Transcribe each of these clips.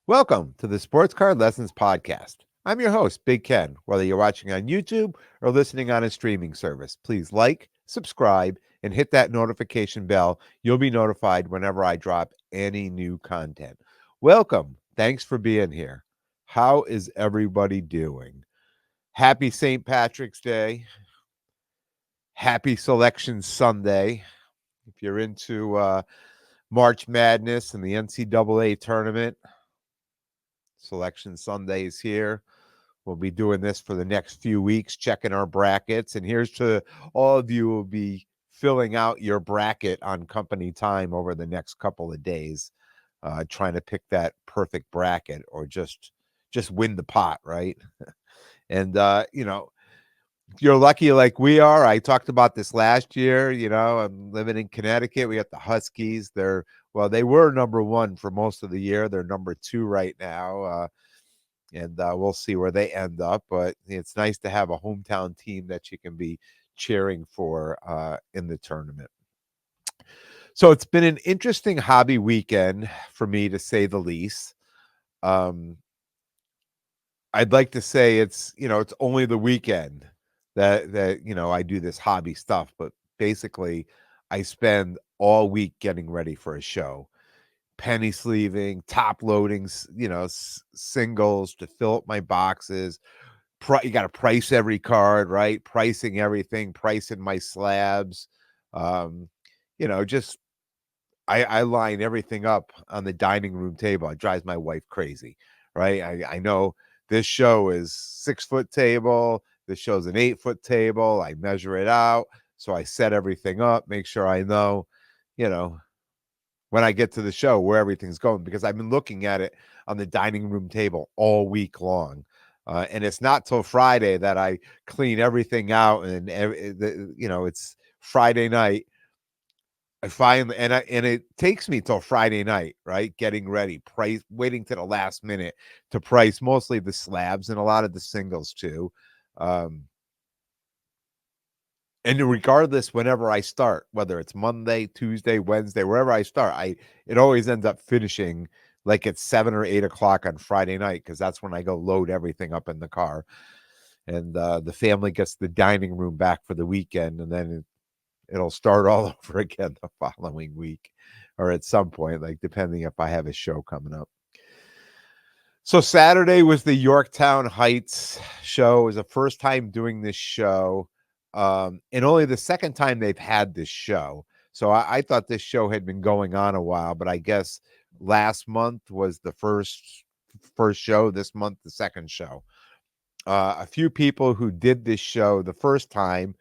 Welcome to the Sports Card Lessons Podcast. I'm your host, Big Ken. Whether you're watching on YouTube or listening on a streaming service, please like, subscribe, and hit that notification bell. You'll be notified whenever I drop any new content. Welcome. Thanks for being here. How is everybody doing? Happy St. Patrick's Day. Happy Selection Sunday. If you're into March Madness and the NCAA tournament, Selection Sunday is here. We'll be doing this for the next few weeks, checking our brackets. And here's to all of you who will be filling out your bracket on company time over the next couple of days, trying to pick that perfect bracket or just win the pot, right? And if you're lucky like we are, I talked about this last year. I'm living in Connecticut. We got the Huskies. They were number one for most of the year. They're number two right now. And we'll see where they end up. But it's nice to have a hometown team that you can be cheering for in the tournament. So it's been an interesting hobby weekend for me, to say the least. I'd like to say it's only the weekend that I do this hobby stuff, but basically I spend all week getting ready for a show, penny sleeving, top loading, singles to fill up my boxes. You got to price every card, right? Pricing everything, pricing my slabs. Um, just I line everything up on the dining room table. It drives my wife crazy, right? I know this show is 6-foot table. This show's an 8-foot table. I measure it out. So I set everything up, make sure I know, you know, when I get to the show where everything's going, because I've been looking at it on the dining room table all week long. And it's not till Friday that I clean everything out. And, it's Friday night. I find and it takes me till Friday night, right? Getting ready, price, waiting to the last minute to price mostly the slabs and a lot of the singles too. Um, and regardless, whenever I start, whether it's Monday, Tuesday, Wednesday, wherever I start, it always ends up finishing like at 7 or 8 o'clock on Friday night, because that's when I go load everything up in the car, and the family gets the dining room back for the weekend, and then it'll start all over again the following week, or at some point, like depending if I have a show coming up. So Saturday was the Yorktown Heights show. It was the first time doing this show, and only the second time they've had this show. So I thought this show had been going on a while, but I guess last month was the first show. This month, the second show. A few people who did this show the first time,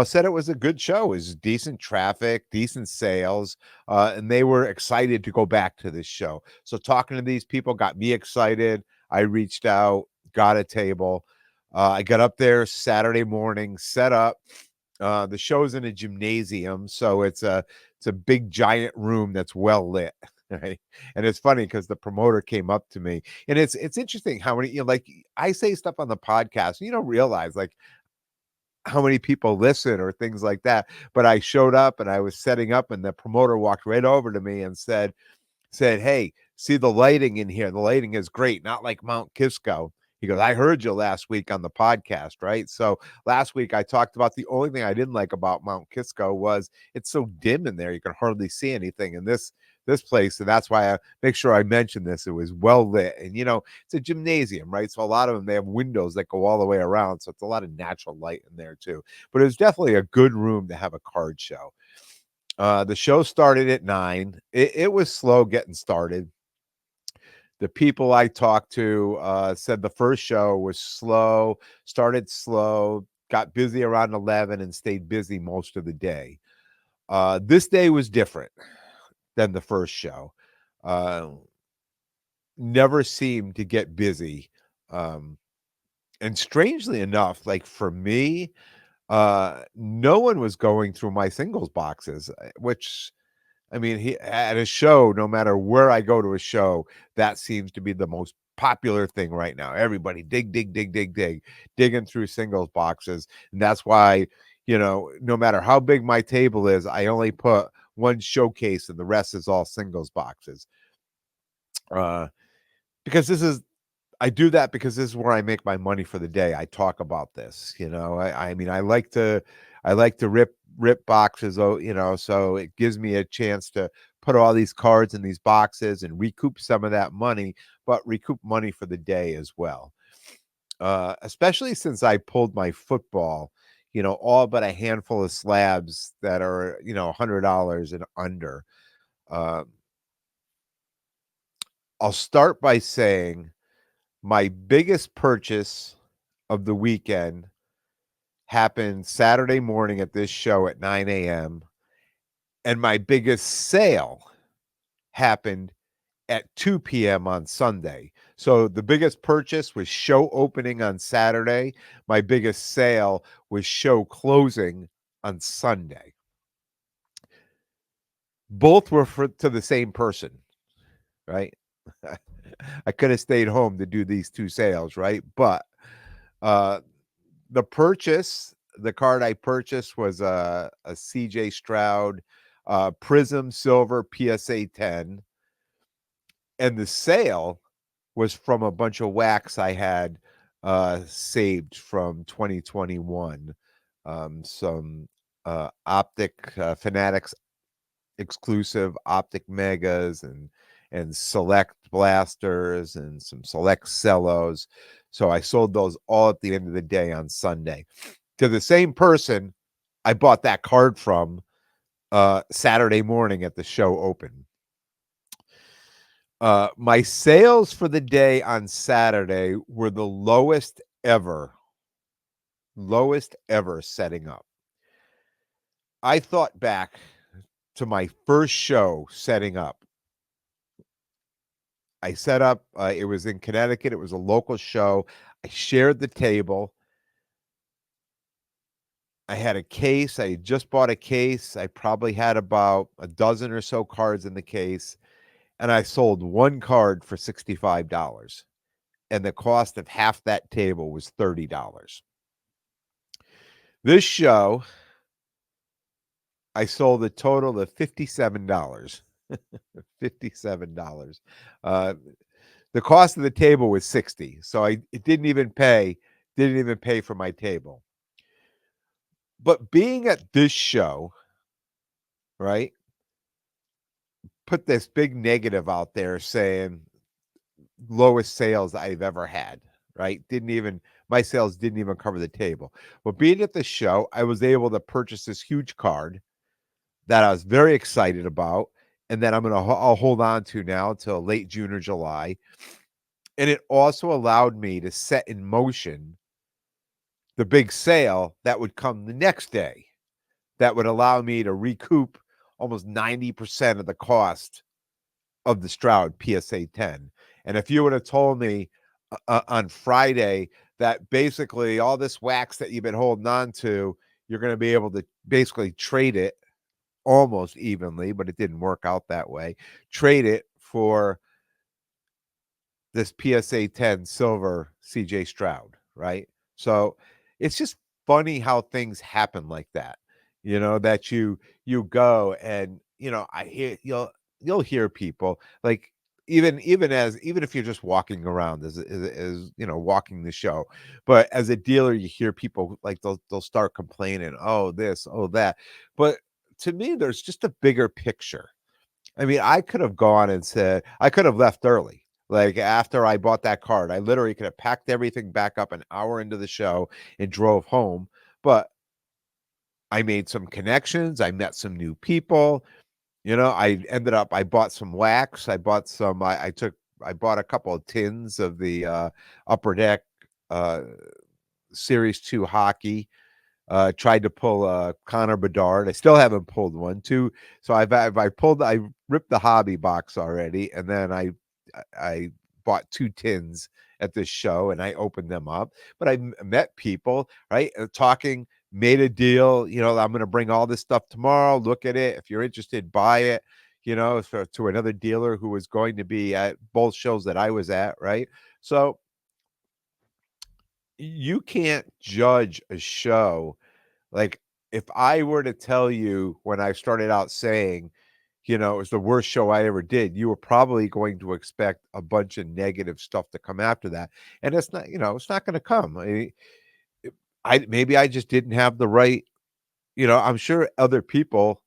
said it was a good show. It was decent traffic, decent sales, and they were excited to go back to this show. So talking to these people got me excited. I reached out, got a table. I got up there Saturday morning, set up. The show's in a gymnasium, so it's a big giant room that's well lit. Right. And it's funny because the promoter came up to me, and it's interesting how many, like I say stuff on the podcast, and you don't realize like how many people listen or things like that. But I showed up and I was setting up, and the promoter walked right over to me and said, "Hey, see the lighting in here? The lighting is great, not like Mount Kisco." He goes, "I heard you last week on the podcast, right?" So last week I talked about the only thing I didn't like about Mount Kisco was it's so dim in there. You can hardly see anything in this place. And that's why I make sure I mention this. It was well lit. And, it's a gymnasium, right? So a lot of them, they have windows that go all the way around. So it's a lot of natural light in there too. But it was definitely a good room to have a card show. The show started at 9. It was slow getting started. The people I talked to said the first show was slow, started slow, got busy around 11, and stayed busy most of the day. This day was different than the first show. Uh, Never seemed to get busy. Um, and strangely enough, like for me, no one was going through my singles boxes, which I mean, he at a show, no matter where I go to a show, that seems to be the most popular thing right now. Everybody digging through singles boxes. And that's why, no matter how big my table is, I only put one showcase and the rest is all singles boxes. Uh, because I do that because this is where I make my money for the day. I talk about this, you know. I mean, I like to rip boxes, you know, so it gives me a chance to put all these cards in these boxes and recoup some of that money, but recoup money for the day as well. Especially since I pulled my football, you know, all but a handful of slabs that are, you know, $100 and under. Um, I'll start by saying my biggest purchase of the weekend happened Saturday morning at this show at 9 a.m. And my biggest sale happened at 2 p.m. on Sunday. So the biggest purchase was show opening on Saturday. My biggest sale was show closing on Sunday. Both were to the same person, right? I could have stayed home to do these two sales, right? But uh, the card I purchased was a CJ Stroud Prism Silver PSA 10, and the sale was from a bunch of wax I had saved from 2021. Some Optic Fanatics exclusive Optic Megas and select blasters and some select cellos. So I sold those all at the end of the day on Sunday to the same person I bought that card from Saturday morning at the show open. My sales for the day on Saturday were the lowest ever setting up. I thought back to my first show setting up. I set up, it was in Connecticut. It was a local show. I shared the table. I had a case. I had just bought a case. I probably had about a dozen or so cards in the case. And I sold one card for $65. And the cost of half that table was $30. This show, I sold a total of $57. $57. Uh, the cost of the table was 60. So it didn't even pay for my table. But being at this show, right, put this big negative out there saying lowest sales I've ever had, right? Didn't even My sales didn't even cover the table. But being at the show, I was able to purchase this huge card that I was very excited about and that I'll hold on to now till late June or July. And it also allowed me to set in motion the big sale that would come the next day that would allow me to recoup almost 90% of the cost of the Stroud PSA 10. And if you would have told me on Friday that basically all this wax that you've been holding on to, you're going to be able to basically trade it almost evenly, but it didn't work out that way, trade it for this PSA 10 silver CJ Stroud, right? So it's just funny how things happen like that. You know, that you go and I hear you'll hear people like even if you're just walking around as walking the show, but as a dealer you hear people like they'll start complaining, oh this, oh that. But to me there's just a bigger picture. I mean, I could have gone and said I could have left early. Like after I bought that card, I literally could have packed everything back up an hour into the show and drove home. But I made some connections. I met some new people. I bought some wax. I bought some, I bought a couple of tins of the Upper Deck uh, Series 2 hockey. Tried to pull a Connor Bedard. I still haven't pulled one. Too. So I ripped the hobby box already, and then I bought two tins at this show, and I opened them up. But I met people, right? Talking, made a deal. I'm going to bring all this stuff tomorrow. Look at it. If you're interested, buy it. To another dealer who was going to be at both shows that I was at, right? So you can't judge a show like, if I were to tell you when I started out saying, it was the worst show I ever did, you were probably going to expect a bunch of negative stuff to come after that. And it's not, it's not going to come. Maybe I just didn't have the right, I'm sure other people,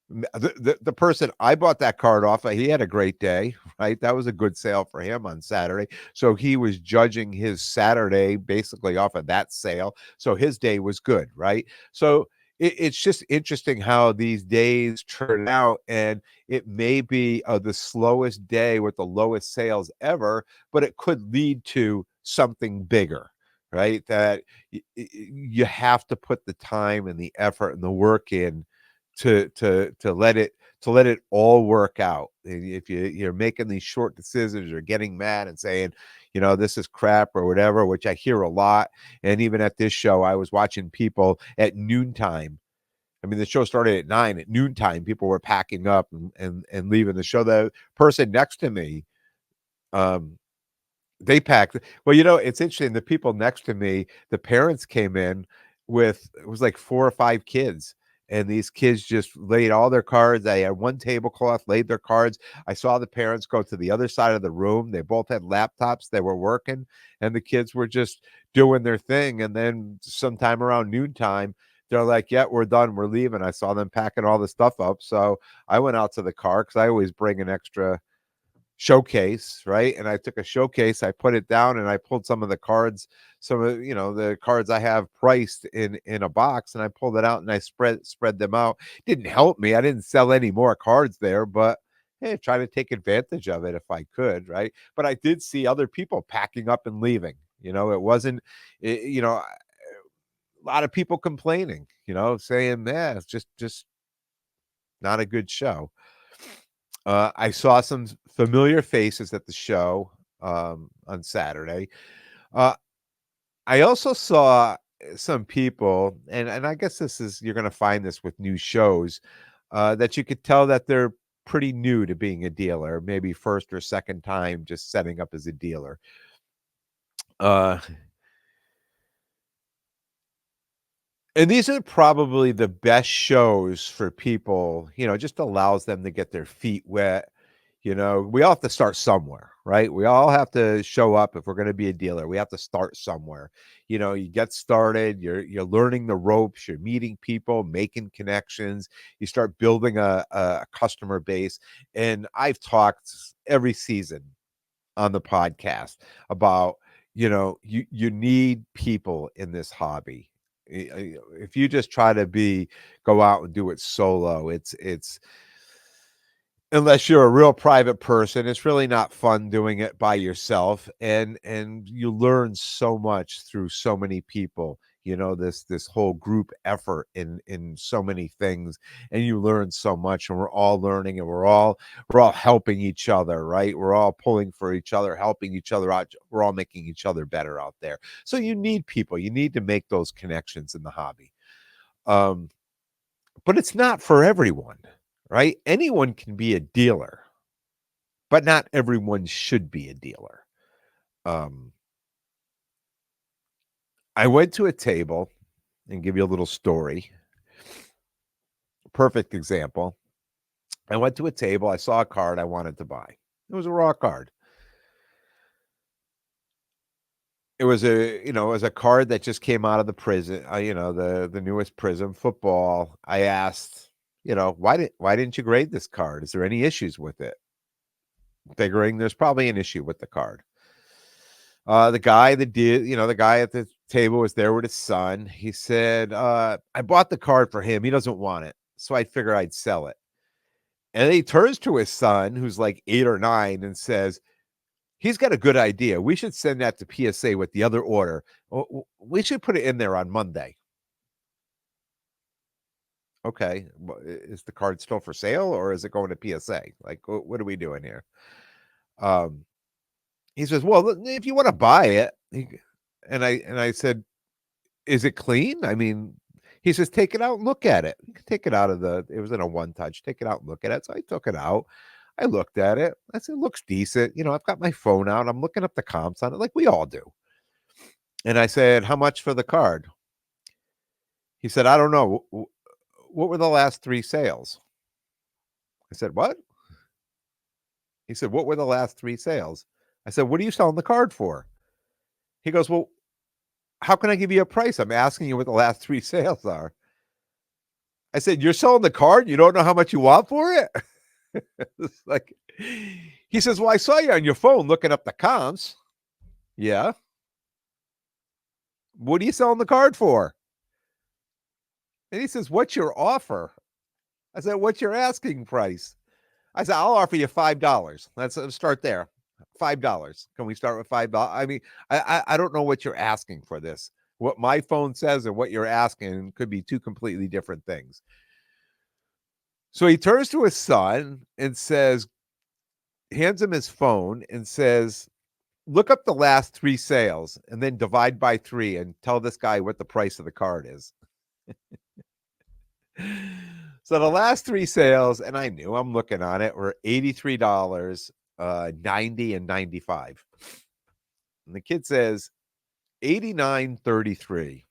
the person I bought that card off of, he had a great day, right? That was a good sale for him on Saturday. So he was judging his Saturday basically off of that sale. So his day was good, right? So it's just interesting how these days turn out, and it may be the slowest day with the lowest sales ever, but it could lead to something bigger, right? That you have to put the time and the effort and the work in to let it all work out. If you're making these short decisions or getting mad and saying, this is crap or whatever, which I hear a lot. And even at this show, I was watching people at noontime. I mean, the show started at 9. At noontime, people were packing up and leaving the show. The person next to me, um, they packed. Well, it's interesting. The people next to me, the parents came in with, it was like 4 or 5 kids. And these kids just laid all their cards. They had one tablecloth, laid their cards. I saw the parents go to the other side of the room. They both had laptops. They were working, and the kids were just doing their thing. And then sometime around noontime, they're like, "Yeah, we're done. We're leaving." I saw them packing all the stuff up. So I went out to the car because I always bring an extra showcase, right? And I took a showcase, I put it down, and I pulled some of the cards, some of the cards I have priced in a box, and I pulled it out and I spread them out. Didn't help me. I didn't sell any more cards there, but hey, try to take advantage of it if I could, right? But I did see other people packing up and leaving. It wasn't, a lot of people complaining, saying, "Yeah, it's just not a good show." I saw some familiar faces at the show on Saturday. Uh, I also saw some people, and I guess you're going to find this with new shows, that you could tell that they're pretty new to being a dealer, maybe first or second time just setting up as a dealer. Uh, And these are probably the best shows for people, just allows them to get their feet wet. We all have to start somewhere, right? We all have to show up if we're going to be a dealer. We have to start somewhere. You get started, you're learning the ropes, you're meeting people, making connections, you start building a customer base. And I've talked every season on the podcast about, you need people in this hobby. If you just try to go out and do it solo, it's unless you're a real private person, it's really not fun doing it by yourself. And you learn so much through so many people, this whole group effort in so many things. And you learn so much, and we're all learning, and we're all helping each other, right? We're all pulling for each other, helping each other out. We're all making each other better out there. So you need people, you need to make those connections in the hobby. um but it's not for everyone, right? Anyone can be a dealer, but not everyone should be a dealer. Um, I went to a table, and give you a little story. Perfect example. I went to a table, I saw a card I wanted to buy. It was a raw card. It was a card that just came out of the prison, the newest prison football. I asked, why didn't you grade this card? Is there any issues with it? Figuring there's probably an issue with the card. The guy at the table was there with his son. He said, I bought the card for him. He doesn't want it. So I figure I'd sell it. And then he turns to his son, who's like 8 or 9, and says, he's got a good idea. We should send that to PSA with the other order. We should put it in there on Monday. Okay. Is the card still for sale, or is it going to PSA? Like, what are we doing here? Um, he says, well, if you want to buy it, and I said, is it clean? I mean, he says, take it out and look at it. You can take it out of it was in a one touch, take it out and look at it. So I took it out. I looked at it. I said, it looks decent. I've got my phone out. I'm looking up the comps on it like we all do. And I said, how much for the card? He said, I don't know. What were the last 3 sales? I said, "What?" He said, "What were the last 3 sales?" I said, "What are you selling the card for?" He goes, "Well, how can I give you a price? I'm asking you what the last 3 sales are." I said, "You're selling the card? You don't know how much you want for it?" It's like he says, "Well, I saw you on your phone looking up the comps." "Yeah. What are you selling the card for?" And he says, "What's your offer?" I said, "What's your asking price?" I said, "I'll offer you $5. Let's start there. $5. Can we start with $5?" I mean, I don't know what you're asking for this. What my phone says and what you're asking could be 2 completely different things. So he turns to his son and says, hands him his phone and says, "Look up the last 3 sales and then divide by 3 and tell this guy what the price of the card is." So the last 3 sales, and I knew, I'm looking on it, were $83, 90 and 95. And the kid says 89.33.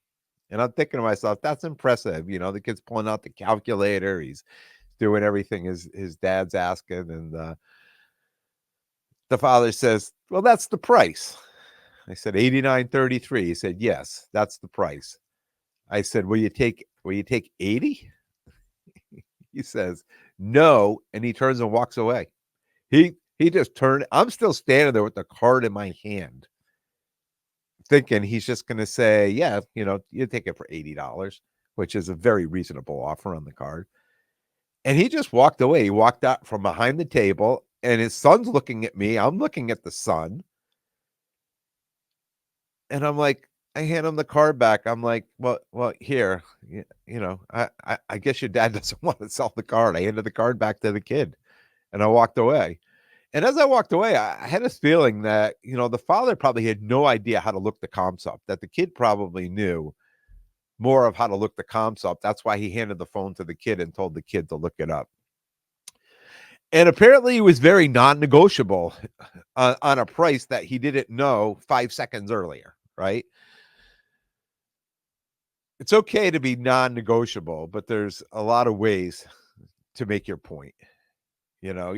And I'm thinking to myself, that's impressive. The kid's pulling out the calculator, he's doing everything his dad's asking, and the father says, "Well, that's the price." I said, 89.33. He said, "Yes, that's the price." I said, "Will you take 80?" He says, "No," and he turns and walks away. He just turned. I'm still standing there with the card in my hand, thinking he's just gonna say, "Yeah, you take it for $80," which is a very reasonable offer on the card. And he just walked away. He walked out from behind the table, and his son's looking at me. I'm looking at the son, and I'm like, I hand him the card back. I'm like, "Well, here, I guess your dad doesn't want to sell the card." I handed the card back to the kid, and I walked away. And as I walked away, I had this feeling that, the father probably had no idea how to look the comps up, that the kid probably knew more of how to look the comps up. That's why he handed the phone to the kid and told the kid to look it up. And apparently, he was very non-negotiable on a price that he didn't know 5 seconds earlier, right? It's okay to be non-negotiable, but there's a lot of ways to make your point. You know,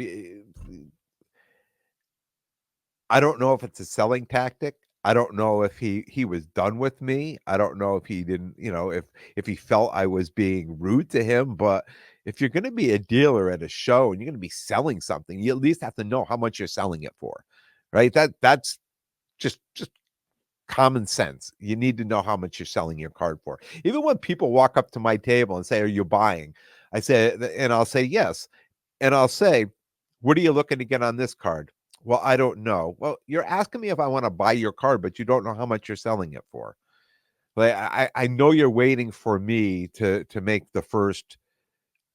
I don't know if it's a selling tactic. I don't know if he was done with me. I don't know if he didn't, if he felt I was being rude to him, but if you're gonna be a dealer at a show and you're gonna be selling something, you at least have to know how much you're selling it for, right? That's just common sense. You need to know how much you're selling your card for. Even when people walk up to my table and say, "Are you buying?" I say, and I'll say, "Yes." And I'll say, "What are you looking to get on this card?" "Well, I don't know." "Well, you're asking me if I want to buy your card, but you don't know how much you're selling it for." Like I know you're waiting for me to make the first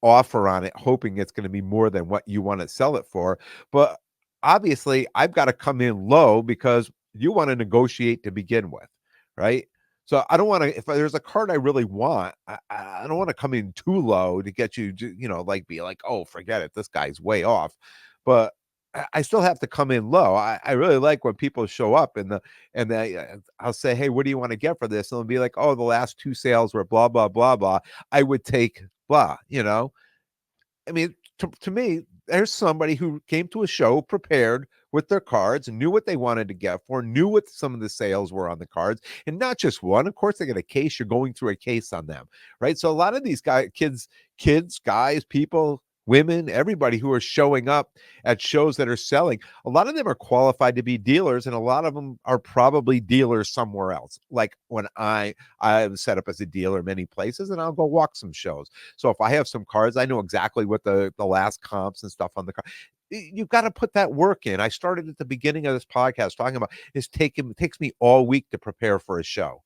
offer on it, hoping it's gonna be more than what you wanna sell it for, but obviously, I've gotta come in low because you wanna negotiate to begin with, right? So, I don't wanna if there's a card I really want, I don't wanna come in too low to get you to, like, be like, "Oh, forget it, this guy's way off," but I still have to come in low. I really like when people show up I'll say, "Hey, what do you wanna get for this?" And they'll be like, "Oh, the last 2 sales were blah, blah, blah, blah. I would take blah," you know? I mean, to me, there's somebody who came to a show prepared with their cards and knew what they wanted to get for, knew what some of the sales were on the cards, and not just one. Of course, they get a case. You're going through a case on them, right? So a lot of these kids, guys, people, women, everybody who are showing up at shows that are selling, a lot of them are qualified to be dealers, and a lot of them are probably dealers somewhere else. Like when I'm set up as a dealer many places, and I'll go walk some shows. So if I have some cards, I know exactly what the last comps and stuff on the card. You've got to put that work in. I started at the beginning of this podcast talking about it takes me all week to prepare for a show,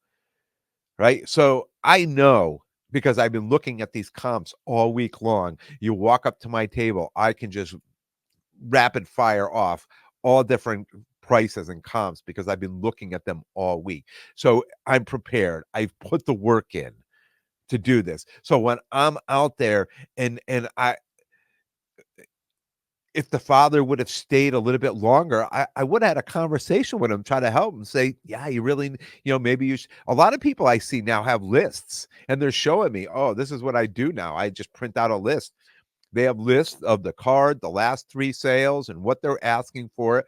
right? So I know because I've been looking at these comps all week long. You walk up to my table, I can just rapid fire off all different prices and comps because I've been looking at them all week. So I'm prepared. I've put the work in to do this. So when I'm out there and I if the father would have stayed a little bit longer, I would have had a conversation with him, try to help him say, "Yeah, you really, maybe you should." A lot of people I see now have lists and they're showing me, "Oh, this is what I do now. I just print out a list." They have lists of the card, the last 3 sales, and what they're asking for it.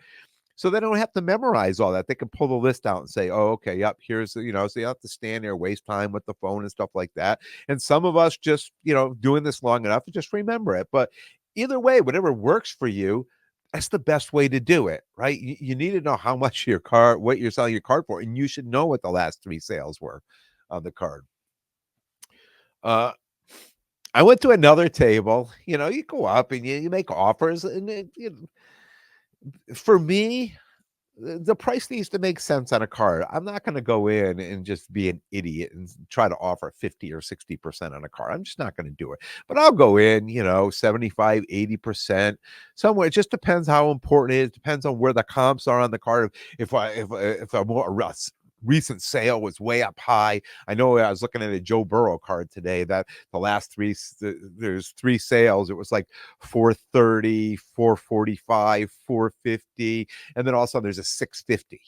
So they don't have to memorize all that. They can pull the list out and say, "Oh, okay, yep, here's the," so you don't have to stand there, waste time with the phone and stuff like that. And some of us just, doing this long enough to just remember it. But either way, whatever works for you, that's the best way to do it, right? You need to know how much what you're selling your card for, and you should know what the last 3 sales were on the card. Uh, I went to another table. You go up and you make offers, and for me, the price needs to make sense on a card. I'm not going to go in and just be an idiot and try to offer 50 or 60% on a card. I'm just not going to do it. But I'll go in, 75, 80%, somewhere. It just depends how important it is. Depends on where the comps are on the card. If a more recent sale was way up high. I know I was looking at a Joe Burrow card today that the last there's 3 sales. It was like 430, 445, 450, and then all of a sudden there's a 650,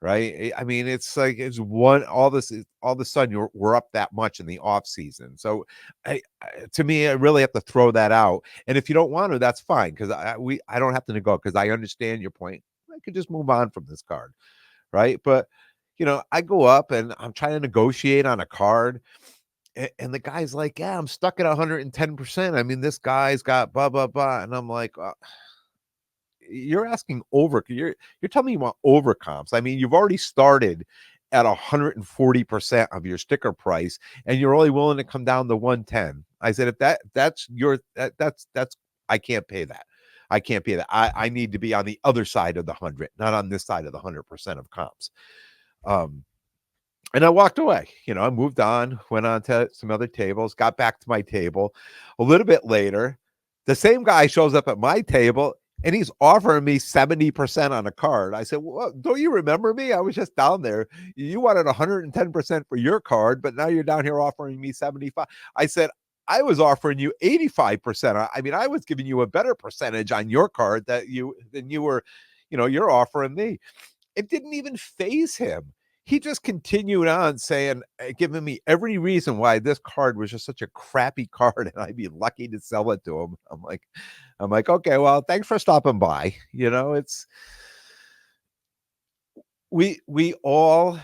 right? I mean, it's like it's one all this all of a sudden we're up that much in the off season. So to me, I really have to throw that out. And if you don't want to, that's fine, because I don't have to negotiate, because I understand your point. I could just move on from this card, right? But I go up and I'm trying to negotiate on a card, and the guy's like, "Yeah, I'm stuck at 110%. I mean, this guy's got blah blah blah," and I'm like, you're asking you're telling me you want over comps. I mean, you've already started at 140% of your sticker price, and you're only willing to come down to 110. I said, if that's I can't pay that. I can't pay that. I need to be on the other side of the 100, not on this side of the 100% of comps. And I walked away. I moved on, went on to some other tables, got back to my table. A little bit later, the same guy shows up at my table, and he's offering me 70% on a card. I said, "Well, don't you remember me? I was just down there. You wanted 110% for your card, but now you're down here offering me 75." I said, "I was offering you 85%. I mean, I was giving you a better percentage on your card than you were, you're offering me." It didn't even phase him. He just continued on saying, giving me every reason why this card was just such a crappy card, and I'd be lucky to sell it to him. I'm like, okay, well, thanks for stopping by. It's we all.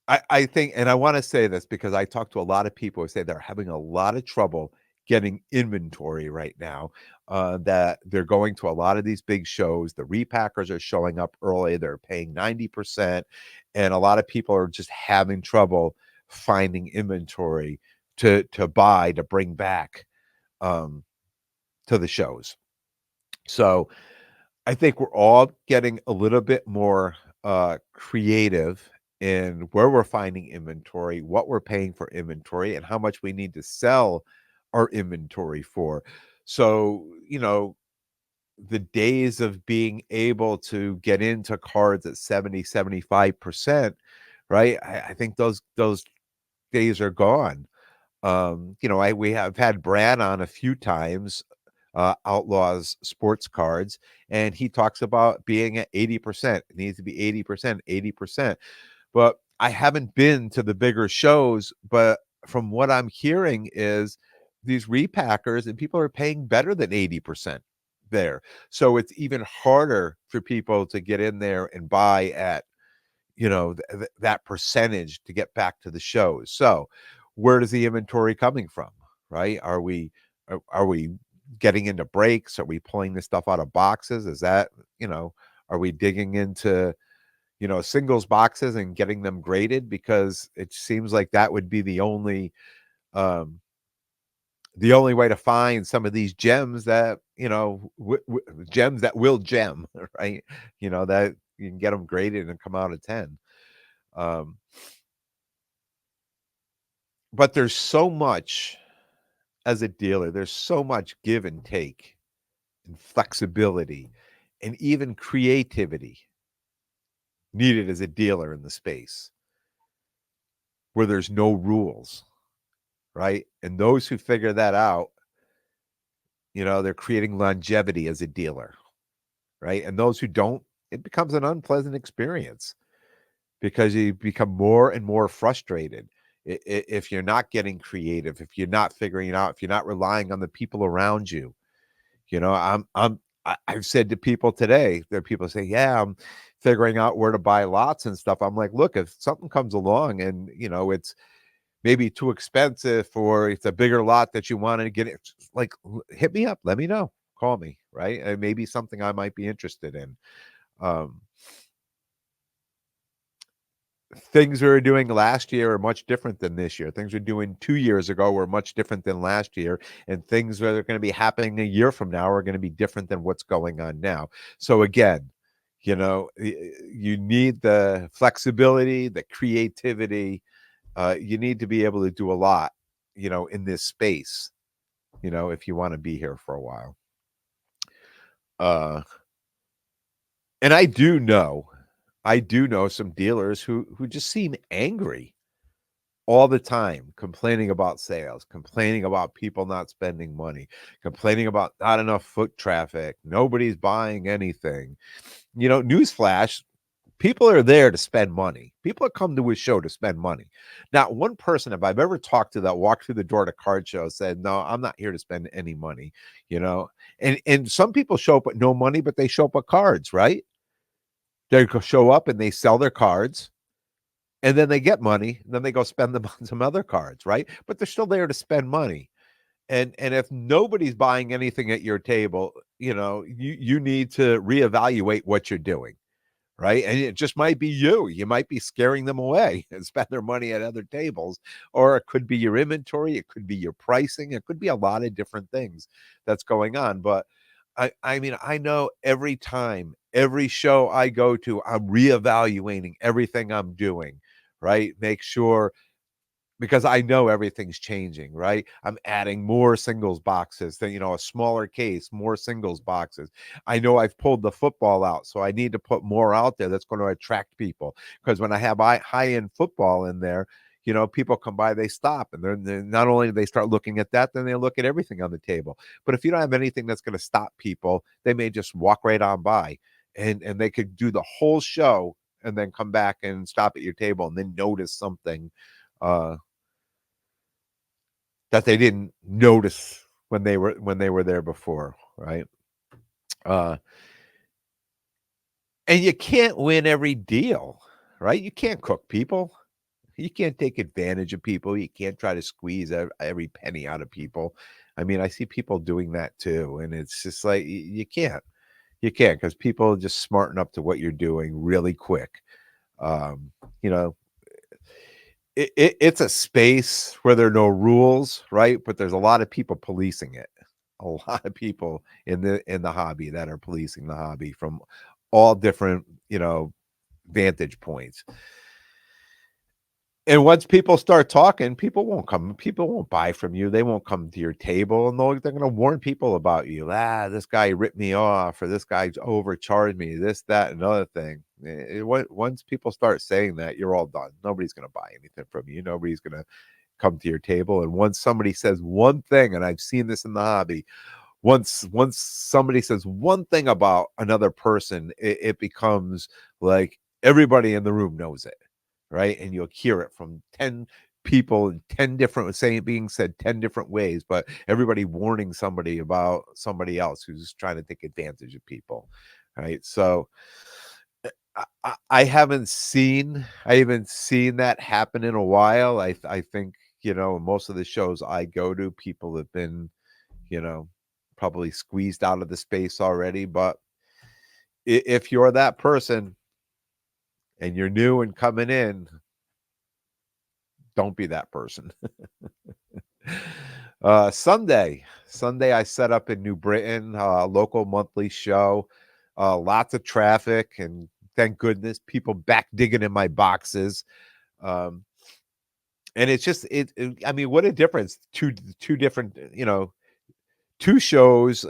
I think, and I want to say this because I talk to a lot of people who say they're having a lot of trouble getting inventory right now. That they're going to a lot of these big shows. The repackers are showing up early. They're paying 90%, and a lot of people are just having trouble finding inventory to buy, to bring back um, to the shows. So I think we're all getting a little bit more creative in where we're finding inventory, what we're paying for inventory, and how much we need to sell our inventory for. So, the days of being able to get into cards at 70, 75%, right? I think those days are gone. We have had Brad on a few times, Outlaws sports cards, and he talks about being at 80%. It needs to be 80%, 80%. But I haven't been to the bigger shows, but from what I'm hearing is these repackers and people are paying better than 80% there. So it's even harder for people to get in there and buy at that percentage to get back to the shows. So where does the inventory coming from, right? Are we getting into breaks? Are we pulling this stuff out of boxes? Is that, are we digging into singles boxes and getting them graded? Because it seems like that would be um the only way to find some of these gems that gems that will gem, right? That you can get them graded and come out of 10. um But there's so much, as a dealer, there's so much give and take and flexibility and even creativity needed as a dealer in the space where there's no rules, right? And those who figure that out, they're creating longevity as a dealer, right? And those who don't, it becomes an unpleasant experience because you become more and more frustrated. If you're not getting creative, if you're not figuring it out, if you're not relying on the people around you, I've said to people today, there are people say, yeah, I'm figuring out where to buy lots and stuff. I'm like, look, if something comes along and it's maybe too expensive or it's a bigger lot that you want to get it, like hit me up, let me know, call me, right? And maybe something I might be interested in. Um, Things we were doing last year are much different than this year. Things we're doing 2 years ago were much different than last year, and things that are going to be happening a year from now are going to be different than what's going on now. So again, you need the flexibility, the creativity. You need to be able to do a lot, in this space, if you want to be here for a while. Uh, and I do know some dealers who just seem angry all the time, complaining about sales, complaining about people not spending money, complaining about not enough foot traffic, nobody's buying anything. Newsflash, people are there to spend money. People have come to a show to spend money. Not one person have I've ever talked to that walked through the door to card show said, "No, I'm not here to spend any money." You know, and some people show up with no money, but they show up with cards, right? They show up and they sell their cards, and then they get money, and then they go spend them on some other cards, right? But they're still there to spend money. And if nobody's buying anything at your table, you need to reevaluate what you're doing. Right. And it just might be you. You might be scaring them away and spend their money at other tables. Or it could be your inventory. It could be your pricing. It could be a lot of different things that's going on. But I mean, I know every time, every show I go to, I'm reevaluating everything I'm doing. Right. Make sure, because I know everything's changing, right? I'm adding more singles boxes, a smaller case, more singles boxes. I know I've pulled the football out, so I need to put more out there that's going to attract people. Because when I have high-end football in there, people come by, they stop, and they're not only do they start looking at that, then they look at everything on the table. But if you don't have anything that's going to stop people, they may just walk right on by, and they could do the whole show and then come back and stop at your table and then notice something. Uh, that they didn't notice when they were there before, right? Uh, and you can't win every deal, right? You can't cook people. You can't take advantage of people. You can't try to squeeze every penny out of people. I mean, I see people doing that too, and it's just like you can't. You can't, because people just smarten up to what you're doing really quick. Um, you know, it's a space where there are no rules, right? But there's a lot of people policing it. A lot of people in the hobby that are policing the hobby from all different, vantage points. And once people start talking, people won't come. People won't buy from you. They won't come to your table, and they're going to warn people about you. This guy ripped me off, or this guy's overcharged me. This, that, and another thing. Once people start saying that, you're all done. Nobody's going to buy anything from you. Nobody's going to come to your table. And once somebody says one thing, and I've seen this in the hobby, once somebody says one thing about another person, it becomes like everybody in the room knows it, right? And you'll hear it from 10 people in 10 different saying being said 10 different ways, but everybody warning somebody about somebody else who's trying to take advantage of people, right? So I haven't seen that happen in a while. I think, most of the shows I go to, people have been, you know, probably squeezed out of the space already. But if you're that person and you're new and coming in, don't be that person. Sunday, I set up in New Britain, local monthly show. Lots of traffic, and thank goodness, people back digging in my boxes. Um, and it's just I mean, what a difference! Two different, two shows.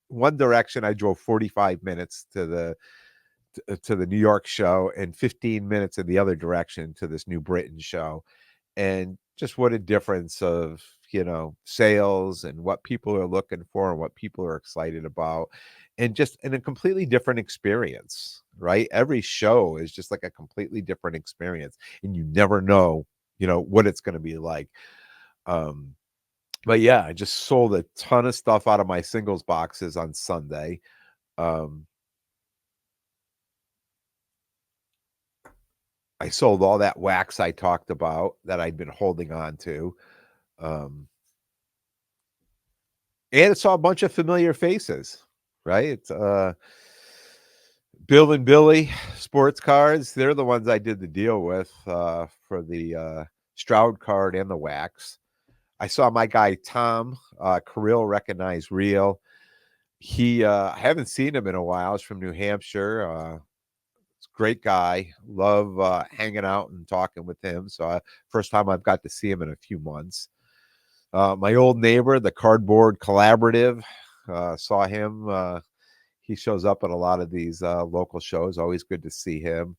One direction, I drove 45 minutes to the New York show and 15 minutes in the other direction to this New Britain show. And just what a difference of, sales and what people are looking for and what people are excited about, and just in a completely different experience, right? Every show is just like a completely different experience, and you never know, what it's going to be like. Um, but yeah, I just sold a ton of stuff out of my singles boxes on Sunday. Um, I sold all that wax I talked about that I'd been holding on to. Um, and saw a bunch of familiar faces, right? Bill and Billy sports cards. They're the ones I did the deal with for the Stroud card and the wax. I saw my guy Tom Kirill recognize real. I haven't seen him in a while. He's from New Hampshire. Great guy. Love hanging out and talking with him. So first time I've got to see him in a few months. My old neighbor, the Cardboard Collaborative, saw him. He shows up at a lot of these local shows. Always good to see him.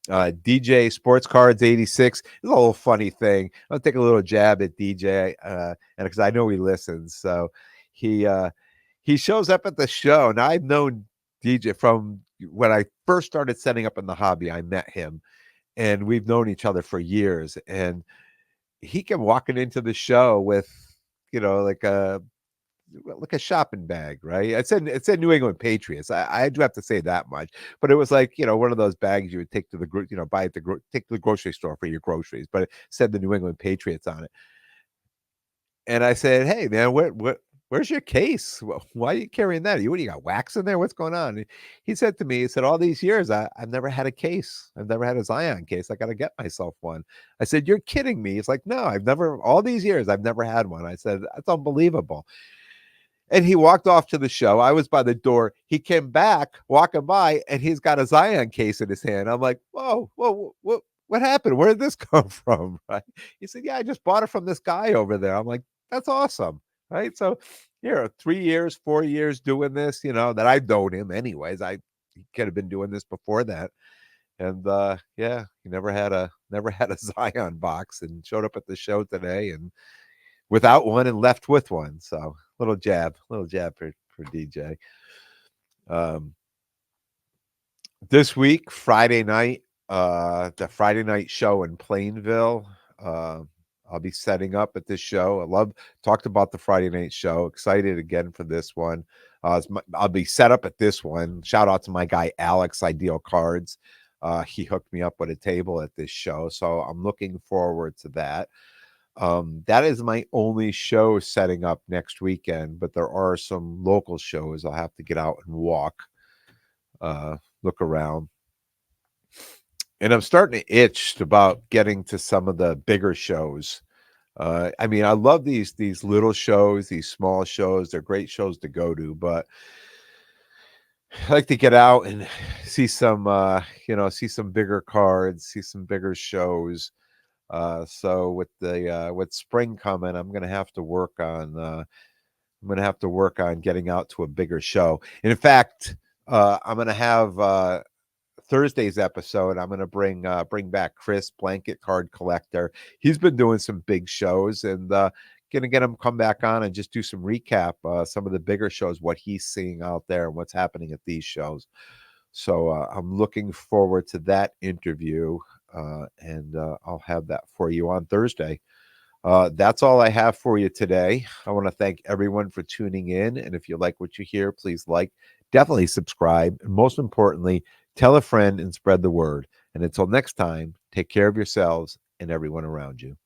DJ Sports Cards 86 is a little funny thing. I'll take a little jab at DJ, and because I know he listens, so he he shows up at the show. Now I've known DJ from when I first started setting up in the hobby. I met him, and we've known each other for years. And he came walking into the show with, like a shopping bag, right? It said New England Patriots. I do have to say that much, but it was like, one of those bags you would take to the buy at take to the grocery store for your groceries, but it said the New England Patriots on it. And I said, "Hey, man, where's your case? Why are you carrying that? What do you got, wax in there? What's going on?" And he said to me, he said, "All these years, I've never had a case. I've never had a Zion case. I got to get myself one." I said, "You're kidding me." He's like, "No, all these years, I've never had one." I said, "That's unbelievable." And he walked off to the show. I was by the door. He came back walking by, and he's got a Zion case in his hand. I'm like, whoa, whoa, what happened? Where did this come from? Right? He said, "Yeah, I just bought it from this guy over there." I'm like, "That's awesome." Right. So here, 3 years, 4 years doing this, that I've known him anyways. He could have been doing this before that. And yeah, he never had a Zion box and showed up at the show today and without one and left with one. So little jab for DJ. Um, this week, Friday night, the Friday night show in Plainville. Uh, I'll be setting up at this show. Talked about the Friday night show. Excited again for this one. I'll be set up at this one. Shout out to my guy Alex, Ideal Cards. He hooked me up with a table at this show, so I'm looking forward to that. That is my only show setting up next weekend, but there are some local shows I'll have to get out and walk, look around. And I'm starting to itch about getting to some of the bigger shows. I mean, I love these little shows, these small shows. They're great shows to go to, but I like to get out and see some bigger cards, see some bigger shows. So with spring coming, I'm gonna have to work on getting out to a bigger show. And in fact, I'm gonna have Thursday's episode. I'm gonna bring back Chris, Blanket Card Collector. He's been doing some big shows, and gonna get him come back on and just do some recap, some of the bigger shows, what he's seeing out there and what's happening at these shows. So I'm looking forward to that interview, and I'll have that for you on Thursday. That's all I have for you today. I want to thank everyone for tuning in. And if you like what you hear, please definitely subscribe. And most importantly, tell a friend and spread the word. And until next time, take care of yourselves and everyone around you.